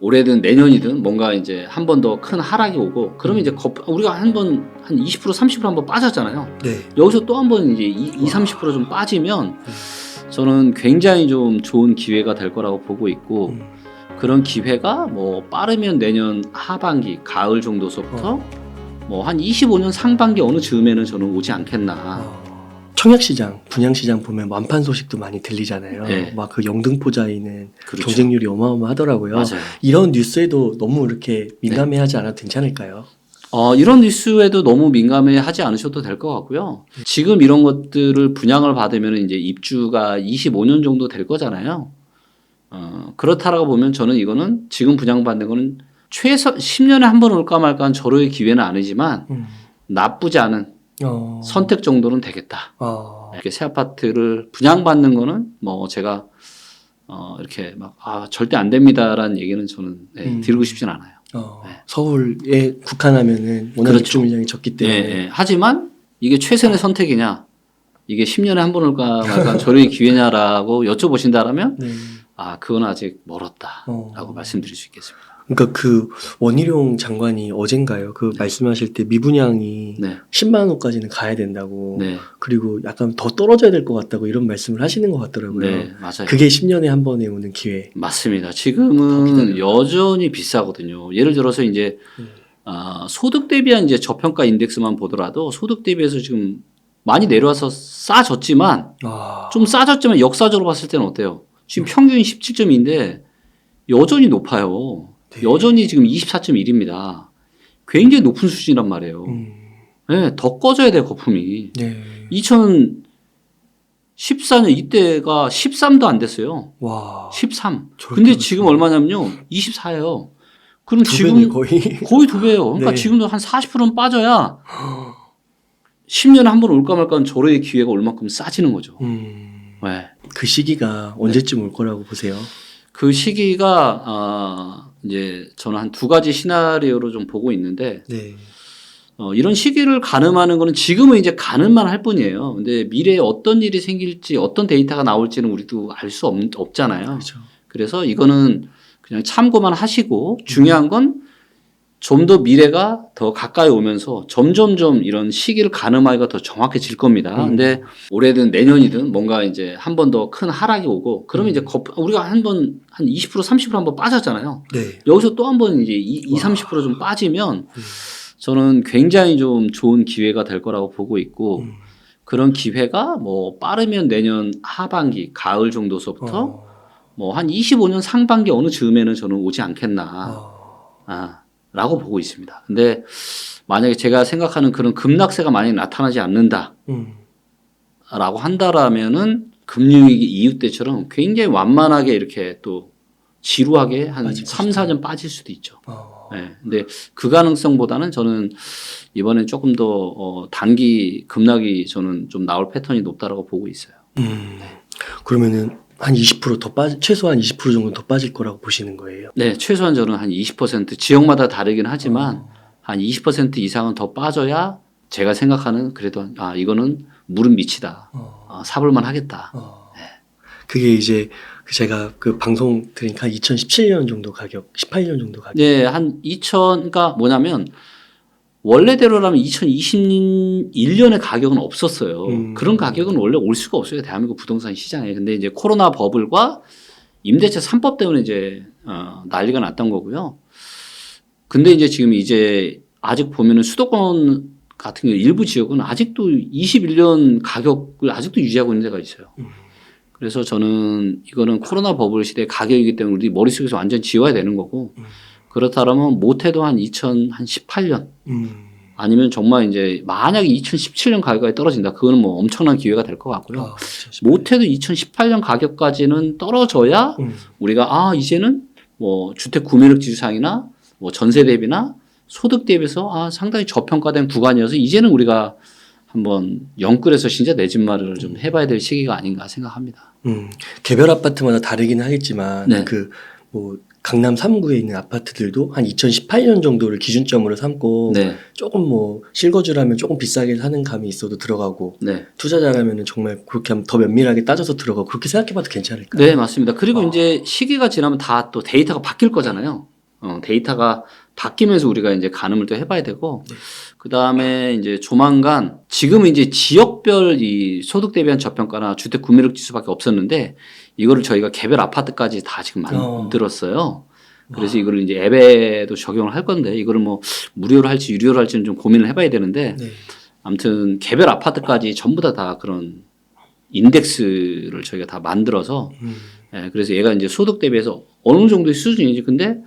올해든 내년이든 뭔가 이제 한 번 더 큰 하락이 오고 그러면 이제 우리가 한 20% 30% 한번 빠졌잖아요. 네. 여기서 또 한 번 이제 30% 좀 빠지면 저는 굉장히 좀 좋은 기회가 될 거라고 보고 있고 그런 기회가 뭐 빠르면 내년 하반기, 가을 정도서부터 뭐 한 25년 상반기 어느 즈음에는 저는 오지 않겠나. 청약시장, 분양시장 보면 완판 소식도 많이 들리잖아요. 네. 막 그 영등포자에는 그렇죠. 경쟁률이 어마어마하더라고요. 맞아요. 이런 뉴스에도 너무 이렇게 민감해하지 않아도 괜찮을까요? 이런 뉴스에도 너무 민감해하지 않으셔도 될 것 같고요. 지금 이런 것들을 분양을 받으면 이제 입주가 25년 정도 될 거잖아요. 그렇다라고 보면 저는 이거는 지금 분양받는 거는 최소 10년에 한 번 올까 말까 한 절호의 기회는 아니지만 나쁘지 않은 선택 정도는 되겠다. 이렇게 새 아파트를 분양받는 거는 뭐 제가 이렇게 막 절대 안 됩니다라는 얘기는 저는 드리고 싶진 않아요. 네. 서울에 국한하면은 워낙 그렇죠. 입주 물량이 적기 때문에. 네. 하지만 이게 최선의 선택이냐, 이게 10년에 한 번 올까 말까 한 절호의 기회냐라고 여쭤보신다라면 네. 그건 아직 멀었다라고 말씀드릴 수 있겠습니다. 그러니까 그 원희룡 장관이 어젠가요? 그 말씀하실 때 미분양이 네. 10만 원까지는 가야 된다고. 네. 그리고 약간 더 떨어져야 될 것 같다고 이런 말씀을 하시는 것 같더라고요. 네, 맞아요. 그게 10년에 한 번에 오는 기회. 맞습니다. 지금은 여전히 비싸거든요. 예를 들어서 이제 소득 대비한 이제 저평가 인덱스만 보더라도 소득 대비해서 지금 많이 내려와서 싸졌지만 좀 싸졌지만 역사적으로 봤을 때는 어때요? 지금 평균이 17.2인데 여전히 높아요. 네. 여전히 여전히 지금 24.1입니다. 굉장히 높은 수준이란 말이에요. 네, 더 꺼져야 돼요, 거품이. 네. 2014년 이때가 13도 안 됐어요. 와. 13. 근데 지금 얼마냐면요. 24예요. 그럼 지금 거의. 거의 2배예요. 그러니까 네. 지금도 한 40%는 빠져야 10년에 한 번 올까 말까 하는 절호의 기회가 얼만큼 싸지는 거죠. 네. 그 시기가 언제쯤 올 거라고 보세요? 그 시기가 이제 저는 한 2가지 시나리오로 좀 보고 있는데 네. 이런 시기를 가늠하는 거는 지금은 이제 가늠만 할 뿐이에요. 근데 미래에 어떤 일이 생길지 어떤 데이터가 나올지는 우리도 알 수 없잖아요. 그렇죠. 그래서 이거는 그냥 참고만 하시고 중요한 건 좀 더 미래가 더 가까이 오면서 점점점 이런 시기를 가늠하기가 더 정확해질 겁니다. 근데 올해든 내년이든 뭔가 이제 한 번 더 큰 하락이 오고 그러면 이제 우리가 한 20% 30% 한번 빠졌잖아요. 네. 여기서 또 한 번 이제 30% 좀 빠지면 저는 굉장히 좀 좋은 기회가 될 거라고 보고 있고 그런 기회가 뭐 빠르면 내년 하반기, 가을 정도서부터 뭐 한 25년 상반기 어느 즈음에는 저는 오지 않겠나. 라고 보고 있습니다. 근데 만약에 제가 생각하는 그런 급락세가 만약에 나타나지 않는다. 라고 한다라면은 금융위기 이후 때처럼 굉장히 완만하게 이렇게 또 지루하게 한 3, 4년 빠질 수도 있죠. 네. 근데 그 가능성보다는 저는 이번엔 조금 더 단기 급락이 저는 좀 나올 패턴이 높다라고 보고 있어요. 그러면은 한 20% 최소한 20% 정도 더 빠질 거라고 보시는 거예요? 네, 최소한 저는 한 20% 지역마다 다르긴 하지만 한 20% 이상은 더 빠져야 제가 생각하는 그래도 이거는 물은 미치다. 사볼만 하겠다. 네. 그게 이제 제가 그 방송 들으니까 2017년 정도 가격, 18년 정도 가격. 네, 그러니까 뭐냐면 원래대로라면 2021년의 가격은 없었어요. 그런 가격은 원래 올 수가 없어요. 대한민국 부동산 시장에. 근데 이제 코로나 버블과 임대차 3법 때문에 이제 난리가 났던 거고요. 근데 이제 지금 이제 아직 보면은 수도권 같은 경우 일부 지역은 아직도 21년 가격을 아직도 유지하고 있는 데가 있어요. 그래서 저는 이거는 코로나 버블 시대 가격이기 때문에 우리 머릿속에서 완전 지워야 되는 거고 그렇다면 못해도 한 2018년 아니면 정말 이제 만약에 2017년 가격이 떨어진다. 그거는 뭐 엄청난 기회가 될 것 같고요. 못해도 2018년 가격까지는 떨어져야 우리가 이제는 뭐 주택 구매력 지수상이나 뭐 전세 대비나 소득 대비해서 상당히 저평가된 구간이어서 이제는 우리가 한번 영끌에서 진짜 내 집 마련을 좀 해봐야 될 시기가 아닌가 생각합니다. 개별 아파트마다 다르긴 하겠지만 네. 뭐 강남 3구에 있는 아파트들도 한 2018년 정도를 기준점으로 삼고 네. 조금 뭐 실거주라면 조금 비싸게 사는 감이 있어도 들어가고 네. 투자자라면 정말 그렇게 하면 더 면밀하게 따져서 들어가고 그렇게 생각해봐도 괜찮을까요? 네, 맞습니다. 그리고 이제 시기가 지나면 다 또 데이터가 바뀔 거잖아요. 데이터가 바뀌면서 우리가 이제 가늠을 또 해봐야 되고, 네. 그 다음에 이제 조만간 지금은 이제 지역별 이 소득 대비한 저평가나 주택 구매력 지수밖에 없었는데 이거를 저희가 개별 아파트까지 다 지금 만들었어요. 그래서 이거를 이제 앱에도 적용을 할 건데 이거를 뭐 무료로 할지 유료로 할지는 좀 고민을 해봐야 되는데 네. 아무튼 개별 아파트까지 전부 다 그런 인덱스를 저희가 다 만들어서 예, 그래서 얘가 이제 소득 대비해서 어느 정도의 수준이지. 근데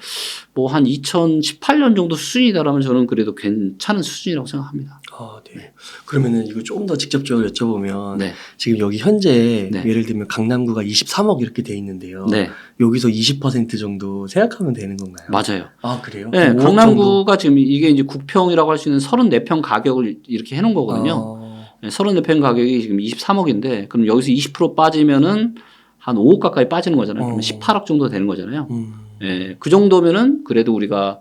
뭐 한 2018년 정도 수준이다라면 저는 그래도 괜찮은 수준이라고 생각합니다. 아, 네. 그러면은 이거 조금 더 직접적으로 여쭤보면 네. 지금 여기 현재 네. 예를 들면 강남구가 23억 이렇게 돼 있는데요. 네. 여기서 20% 정도 생각하면 되는 건가요? 맞아요. 아, 그래요? 네, 5억 강남구가 지금 이게 이제 9평이라고 할 수 있는 34평 가격을 이렇게 해놓은 거거든요. 정도? 네, 34평 가격이 지금 23억인데 그럼 여기서 20% 빠지면은 한 5억 가까이 빠지는 거잖아요. 그러면 18억 정도 되는 거잖아요. 예, 그 정도면은 그래도 우리가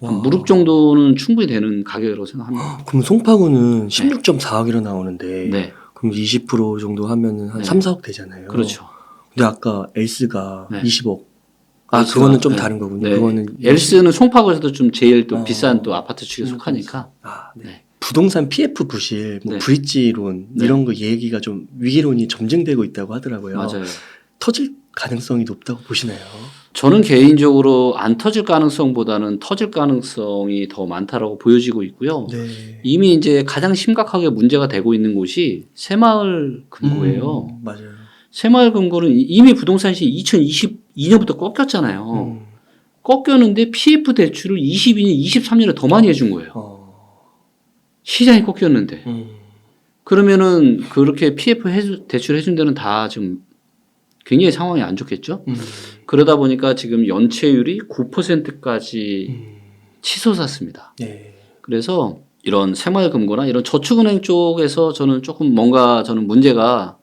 한 무릎 정도는 충분히 되는 가격이라고 생각합니다. 그럼 송파구는 16.4억이라 나오는데 네, 그럼 20% 정도 하면은 한 네. 3, 4억 되잖아요. 그렇죠. 근데 아까 엘스가 네. 20억. 아, 엘스가, 그거는 좀 네. 다른 거군요. 네. 그거는 엘스는 송파구에서도 좀 제일 또 비싼 또 아파트 축에 속하니까. 아, 네. 네. 부동산 PF 부실, 뭐 네. 브릿지론 네. 이런 거 얘기가 좀 위기론이 점증되고 있다고 하더라고요. 맞아요. 터질 가능성이 높다고 보시나요? 저는 개인적으로 안 터질 가능성보다는 터질 가능성이 더 많다라고 보여지고 있고요. 네. 이미 이제 가장 심각하게 문제가 되고 있는 곳이 새마을 금고예요. 맞아요. 새마을 금고는 이미 부동산 시장이 2022년부터 꺾였잖아요. 꺾였는데 PF 대출을 22년, 23년에 더 많이 해준 거예요. 시장이 꺾였는데. 그러면은 그렇게 PF 대출 해준 데는 다 지금 굉장히 상황이 안 좋겠죠. 그러다 보니까 지금 연체율이 9%까지 치솟았습니다. 네. 그래서 이런 새마을금고나 이런 저축은행 쪽에서 저는 조금 뭔가 저는 문제가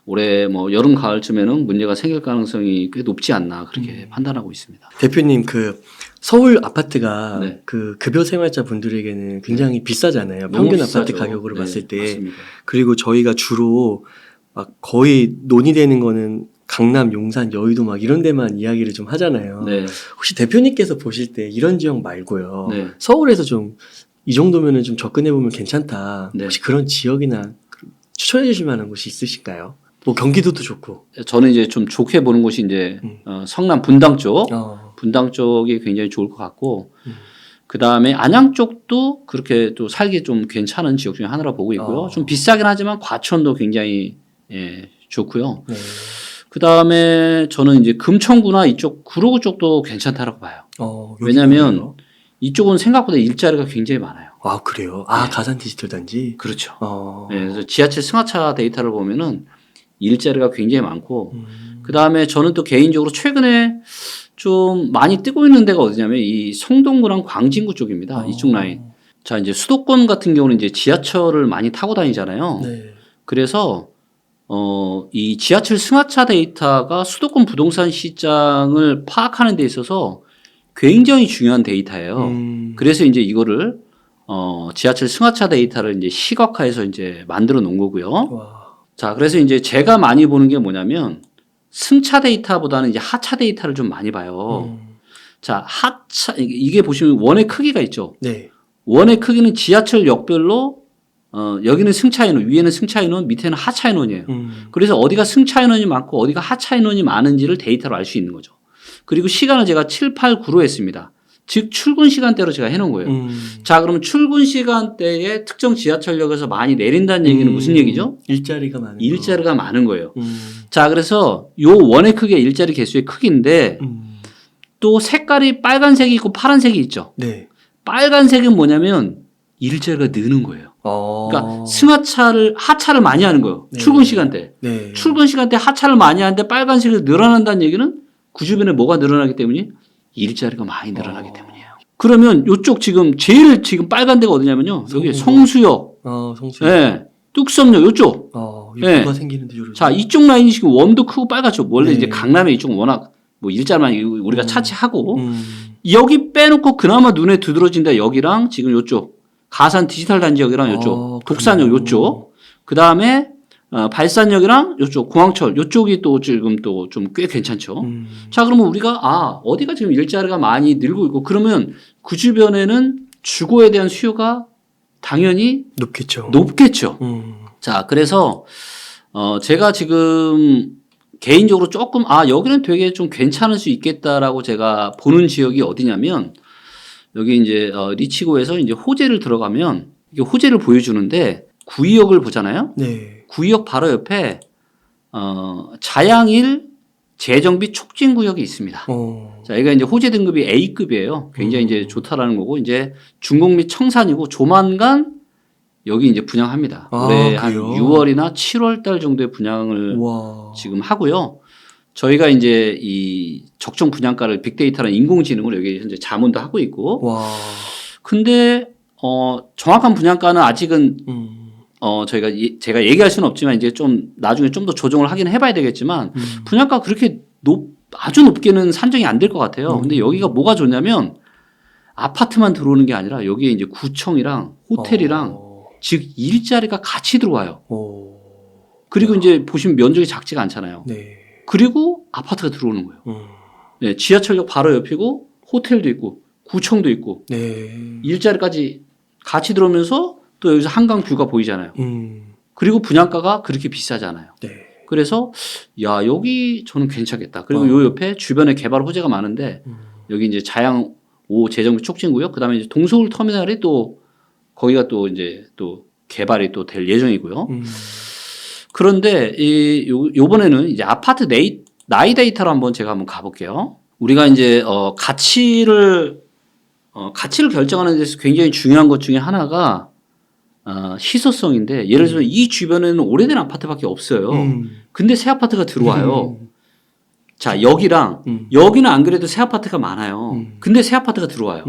올해 뭐 여름 가을쯤에는 문제가 생길 가능성이 꽤 높지 않나 그렇게 판단하고 있습니다. 대표님 그 서울 아파트가 네. 그 급여 생활자 분들에게는 굉장히 비싸잖아요. 너무 평균 비싸죠. 아파트 가격으로 네, 봤을 때. 맞습니다. 그리고 저희가 주로 막 거의 논의되는 거는 강남, 용산, 여의도 막 이런 데만 이야기를 좀 하잖아요. 네. 혹시 대표님께서 보실 때 이런 지역 말고요. 네. 서울에서 좀 이 정도면은 좀 접근해 보면 괜찮다. 네. 혹시 그런 지역이나 추천해 주실 만한 곳이 있으실까요? 뭐 경기도도 좋고. 저는 이제 좀 좋게 보는 곳이 이제 성남 분당 쪽, 어. 분당 쪽이 굉장히 좋을 것 같고, 그 다음에 안양 쪽도 그렇게 또 살기 좀 괜찮은 지역 중에 하나로 보고 있고요. 좀 비싸긴 하지만 과천도 굉장히 좋고요. 네. 그 다음에 저는 이제 금천구나 이쪽 구로구 쪽도 괜찮다라고 봐요. 왜냐하면 여기가요? 이쪽은 생각보다 일자리가 굉장히 많아요. 아, 그래요? 아, 네. 가산 디지털 단지? 그렇죠. 어. 네, 그래서 지하철 승하차 데이터를 보면은 일자리가 굉장히 많고, 그 다음에 저는 또 개인적으로 최근에 좀 많이 뜨고 있는 데가 어디냐면 이 성동구랑 광진구 쪽입니다. 이쪽 라인. 자, 이제 수도권 같은 경우는 이제 지하철을 많이 타고 다니잖아요. 네. 그래서 이 지하철 승하차 데이터가 수도권 부동산 시장을 파악하는 데 있어서 굉장히 중요한 데이터예요. 그래서 이제 이거를 지하철 승하차 데이터를 이제 시각화해서 이제 만들어 놓은 거고요. 와. 자, 그래서 이제 제가 많이 보는 게 뭐냐면 승차 데이터보다는 이제 하차 데이터를 좀 많이 봐요. 자, 하차 이게 보시면 원의 크기가 있죠. 네. 원의 크기는 지하철 역별로 여기는 승차 인원, 위에는 승차 인원, 밑에는 하차 인원이에요. 그래서 어디가 승차 인원이 많고 어디가 하차 인원이 많은지를 데이터로 알 수 있는 거죠. 그리고 시간을 제가 7, 8, 9로 했습니다. 즉 출근 시간대로 제가 해놓은 거예요. 자, 그럼 출근 시간대에 특정 지하철역에서 많이 내린다는 얘기는 무슨 얘기죠? 일자리가 많은 거. 일자리가 많은 거예요. 자, 그래서 요 원의 크기가 일자리 개수의 크기인데 또 색깔이 빨간색이 있고 파란색이 있죠. 네. 빨간색은 뭐냐면 일자리가 느는 거예요. 그러니까 하차를 많이 하는 거예요. 네. 출근 시간대. 네. 출근 시간대 하차를 많이 하는데 빨간색이 늘어난다는 얘기는 그 주변에 뭐가 늘어나기 때문에 일자리가 많이 늘어나기 때문이에요. 그러면 요쪽 제일 빨간 데가 어디냐면요. 여기 성수역. 성수역. 예. 뚝섬역 요쪽. 입구가 네. 생기는데 저러죠. 자, 이쪽 라인이 지금 웜도 크고 빨갛죠. 원래 네. 이제 강남에 이쪽은 워낙 뭐 일자리만 우리가 차치하고 여기 빼놓고 그나마 눈에 두드러진다 여기랑 지금 요쪽 가산 디지털 단지역이랑 요쪽 독산역 요쪽 그 다음에 발산역이랑 요쪽 공항철 요쪽이 또 지금 또 좀 꽤 괜찮죠. 자, 그러면 우리가 어디가 지금 일자리가 많이 늘고 있고 그러면 그 주변에는 주거에 대한 수요가 당연히 높겠죠. 자, 그래서 제가 지금 개인적으로 조금 여기는 되게 좀 괜찮을 수 있겠다라고 제가 보는 지역이 어디냐면 여기 이제 리치고에서 이제 호재를 들어가면 이게 호재를 보여주는데 구의역을 보잖아요. 네. 구의역 바로 옆에 자양일 재정비 촉진 구역이 있습니다. 자, 여기가 이제 호재 등급이 A급이에요. 굉장히 이제 좋다라는 거고 이제 중공 및 청산이고 조만간 여기 이제 분양합니다. 올해 한 그래요? 6월이나 7월 달 정도에 분양을 지금 하고요. 저희가 이제 이 적정 분양가를 빅데이터랑 인공지능으로 여기 현재 자문도 하고 있고. 근데 정확한 분양가는 아직은 제가 얘기할 수는 없지만 이제 좀 나중에 좀 더 조정을 하긴 해봐야 되겠지만 분양가 그렇게 아주 높게는 산정이 안 될 것 같아요. 근데 여기가 뭐가 좋냐면 아파트만 들어오는 게 아니라 여기에 이제 구청이랑 호텔이랑 즉 일자리가 같이 들어와요. 그리고 이제 보시면 면적이 작지가 않잖아요. 네. 그리고 아파트가 들어오는 거예요. 네, 지하철역 바로 옆이고 호텔도 있고 구청도 있고 네. 일자리까지 같이 들어오면서 또 여기서 한강 뷰가 보이잖아요. 그리고 분양가가 그렇게 비싸잖아요. 네. 그래서 여기 저는 괜찮겠다. 그리고 요 옆에 주변에 개발 호재가 많은데 여기 이제 자양 5 재정비 촉진구역 그다음에 이제 동서울 터미널이 또 거기가 또 이제 또 개발이 또 될 예정이고요. 그런데 요번에는 이제 아파트 나이 데이터로 제가 한번 가볼게요. 우리가 이제 가치를 결정하는 데서 굉장히 중요한 것 중에 하나가 희소성인데 예를 들어서 이 주변에는 오래된 아파트밖에 없어요. 근데 새 아파트가 들어와요. 자, 여기는 안 그래도 새 아파트가 많아요. 근데 새 아파트가 들어와요.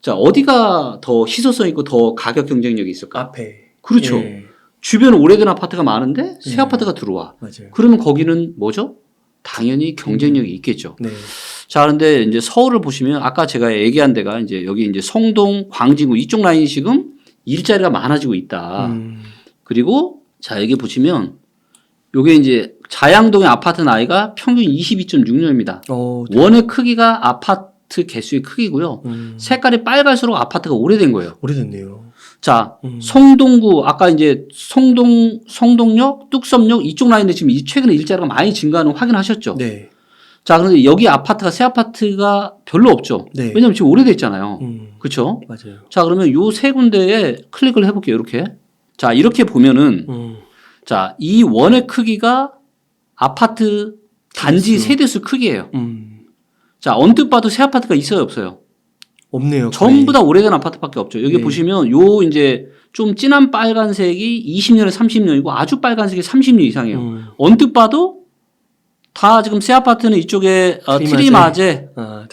자, 어디가 더 희소성 있고 더 가격 경쟁력이 있을까? 앞에. 그렇죠. 예. 주변에 오래된 아파트가 많은데 새 아파트가 들어와. 맞아요. 그러면 거기는 뭐죠? 당연히 경쟁력이 있겠죠. 네. 자, 그런데 이제 서울을 보시면 아까 제가 얘기한 데가 이제 여기 이제 성동, 광진구 이쪽 라인이 지금 일자리가 많아지고 있다. 그리고 자, 여기 보시면 요게 이제 자양동의 아파트 나이가 평균 22.6년입니다. 원의 크기가 아파트 개수의 크기고요. 색깔이 빨갈수록 아파트가 오래된 거예요. 오래됐네요. 자, 성동구 아까 이제 성동역, 뚝섬역 이쪽 라인에 지금 최근에 일자리가 많이 증가하는 거 확인하셨죠? 네. 자, 그런데 여기 아파트가 새 아파트가 별로 없죠. 네. 왜냐하면 지금 오래됐잖아요. 그렇죠? 맞아요. 자, 그러면 요 세 군데에 클릭을 해볼게요. 이렇게. 자, 이렇게 보면은 자, 이 원의 크기가 아파트 단지 세대수 크기예요. 자, 언뜻 봐도 새 아파트가 있어요, 없어요? 없네요. 전부 다 오래된 아파트밖에 없죠. 여기 보시면 요 이제 좀 진한 빨간색이 20년에 30년이고 아주 빨간색이 30년 이상이에요. 언뜻 봐도 다 지금 새 아파트는 이쪽에 트리마제,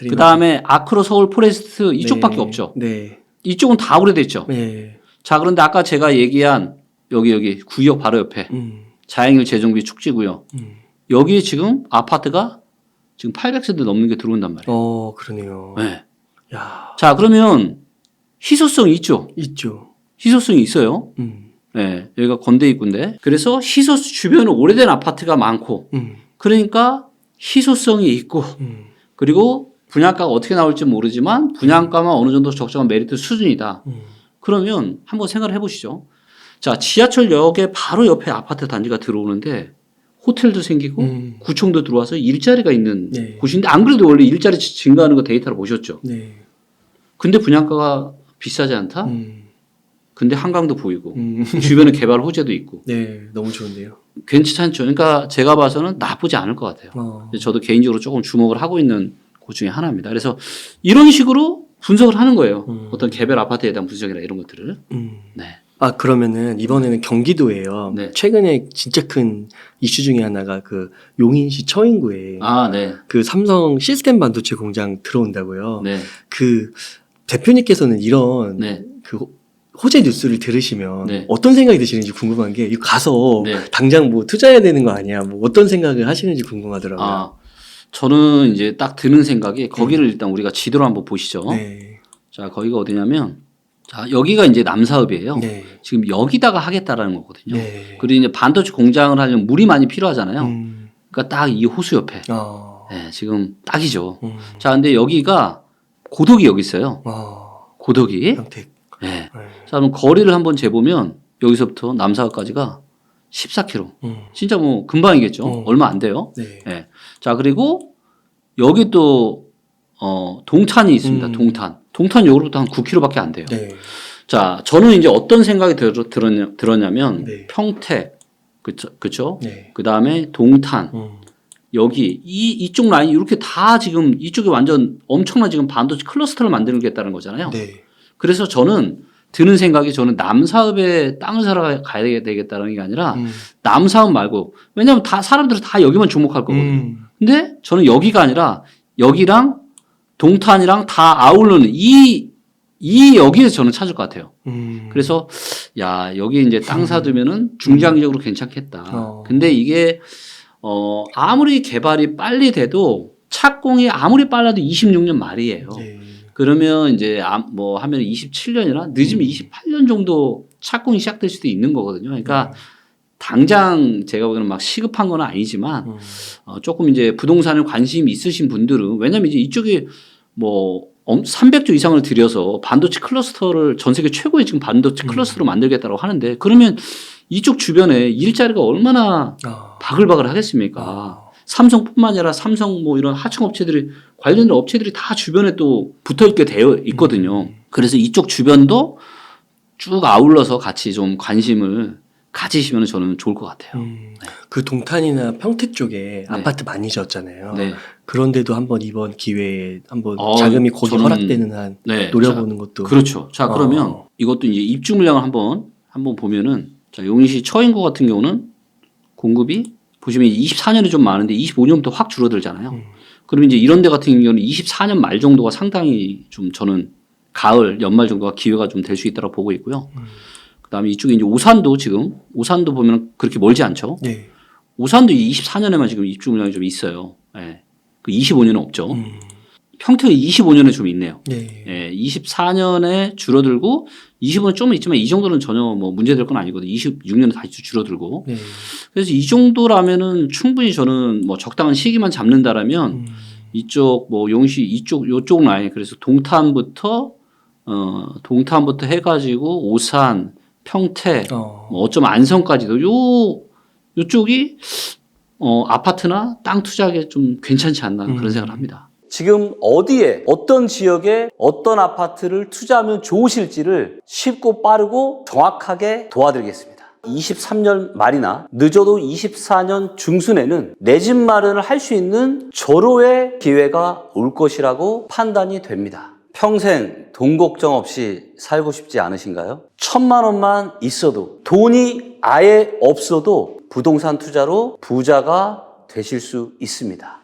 그 다음에 아크로 서울 포레스트 이쪽밖에 없죠. 네. 이쪽은 다 오래됐죠. 네. 자, 그런데 아까 제가 얘기한 여기 구역 바로 옆에 자양일 재정비 축지구역 여기에 지금 아파트가 지금 800세대 넘는 게 들어온단 말이에요. 그러네요. 네. 야. 자, 그러면 희소성이 있죠. 희소성이 있어요. 네, 여기가 건대 입구인데 그래서 주변에 오래된 아파트가 많고 그러니까 희소성이 있고 그리고 분양가가 어떻게 나올지 모르지만 분양가만 어느 정도 적정한 메리트 수준이다. 그러면 한번 생각을 해보시죠. 자, 지하철역에 바로 옆에 아파트 단지가 들어오는데 호텔도 생기고 구청도 들어와서 일자리가 있는 곳인데 안 그래도 원래 일자리 증가하는 거 데이터를 보셨죠. 네. 근데 분양가가 비싸지 않다? 근데 한강도 보이고 주변에 개발 호재도 있고. 네, 너무 좋은데요. 괜찮죠. 그러니까 제가 봐서는 나쁘지 않을 것 같아요. 저도 개인적으로 조금 주목을 하고 있는 곳 중에 하나입니다. 그래서 이런 식으로 분석을 하는 거예요. 어떤 개별 아파트에 대한 분석이나 이런 것들을. 네. 그러면은 이번에는 경기도예요. 네. 최근에 진짜 큰 이슈 중에 하나가 그 용인시 처인구에 네. 그 삼성 시스템 반도체 공장 들어온다고요. 네. 그 대표님께서는 이런 네. 그 호재 뉴스를 들으시면 네. 어떤 생각이 드시는지 궁금한 게 이거 가서 당장 뭐 투자해야 되는 거 아니야? 뭐 어떤 생각을 하시는지 궁금하더라고요. 저는 이제 딱 드는 생각이 거기를 일단 우리가 지도로 한번 보시죠. 네. 자, 거기가 어디냐면 자, 여기가 이제 남사읍이에요. 네. 지금 여기다가 하겠다라는 거거든요. 네. 그리고 이제 반도체 공장을 하려면 물이 많이 필요하잖아요. 그러니까 딱 이 호수 옆에. 네, 지금 딱이죠. 자, 근데 여기가 고덕이 여기 있어요. 고덕이. 평택. 네. 네. 자, 그럼 거리를 한번 재보면 여기서부터 남사읍까지가 14km. 진짜 뭐 금방이겠죠. 얼마 안 돼요. 네. 네. 자, 그리고 여기 또 동탄이 있습니다. 동탄 여기로부터 한 9km밖에 안 돼요. 네. 자, 저는 이제 어떤 생각이 들었냐면 네. 평택, 그쵸? 네. 그 다음에 동탄, 여기 이쪽 라인 이렇게 다 지금 이쪽에 완전 엄청난 지금 반도체 클러스터를 만들겠다는 거잖아요. 네. 그래서 저는 드는 생각이 저는 남사읍에 땅을 사러 가야 되겠다는 게 아니라 남사읍 말고 왜냐하면 다 사람들은 다 여기만 주목할 거거든요. 근데 저는 여기가 아니라 여기랑 동탄이랑 다 아우르는 이 여기에서 저는 찾을 것 같아요. 그래서 야 여기 이제 땅 사두면은 중장기적으로 괜찮겠다. 근데 이게 아무리 개발이 빨리 돼도 착공이 아무리 빨라도 26년 말이에요. 네. 그러면 이제 뭐 하면 27년이나 늦으면 28년 정도 착공이 시작될 수도 있는 거거든요. 그러니까 당장 제가 보기에는 막 시급한 건 아니지만 조금 이제 부동산에 관심이 있으신 분들은 왜냐면 이제 이쪽에 뭐 300조 이상을 들여서 반도체 클러스터를 전 세계 최고의 지금 반도체 클러스터로 만들겠다고 하는데 그러면 이쪽 주변에 일자리가 얼마나 바글바글 하겠습니까? 삼성뿐만 아니라 삼성 뭐 이런 하청업체들이 관련된 업체들이 다 주변에 또 붙어 있게 되어 있거든요. 그래서 이쪽 주변도 쭉 아울러서 같이 좀 관심을 가지시면 저는 좋을 것 같아요. 그 동탄이나 평택 쪽에 네. 아파트 많이 지었잖아요. 네. 그런데도 한번 이번 기회에 한번 자금이 거기 허락되는 한 네. 노려보는 것도. 그렇죠. 자 그러면 이것도 이제 입주 물량을 한번 보면은 자 용인시 처인구 같은 경우는 공급이 보시면 24년이 좀 많은데 25년부터 확 줄어들잖아요. 그러면 이제 이런 데 같은 경우는 24년 말 정도가 상당히 좀 저는 가을 연말 정도가 기회가 좀 될 수 있다고 보고 있고요. 그다음에 이쪽에 이제 오산도 보면 그렇게 멀지 않죠. 네. 오산도 24년에만 지금 입주 물량이 좀 있어요. 예. 그 25년은 없죠. 평택이 25년에 좀 있네요. 네. 예, 24년에 줄어들고 25년 좀 있지만 이 정도는 전혀 뭐 문제될 건 아니거든요. 26년에 다시 줄어들고. 네. 그래서 이 정도라면은 충분히 저는 뭐 적당한 시기만 잡는다라면 이쪽 뭐 용시 요쪽 라인 그래서 동탄부터 해가지고 오산, 평택, 뭐 어쩌면 안성까지도 요쪽이 아파트나 땅 투자하기에 좀 괜찮지 않나 그런 생각을 합니다. 지금 어디에 어떤 지역에 어떤 아파트를 투자하면 좋으실지를 쉽고 빠르고 정확하게 도와드리겠습니다. 23년 말이나 늦어도 24년 중순에는 내 집 마련을 할 수 있는 절호의 기회가 올 것이라고 판단이 됩니다. 평생 돈 걱정 없이 살고 싶지 않으신가요? 1,000만 원만 있어도 돈이 아예 없어도 부동산 투자로 부자가 되실 수 있습니다.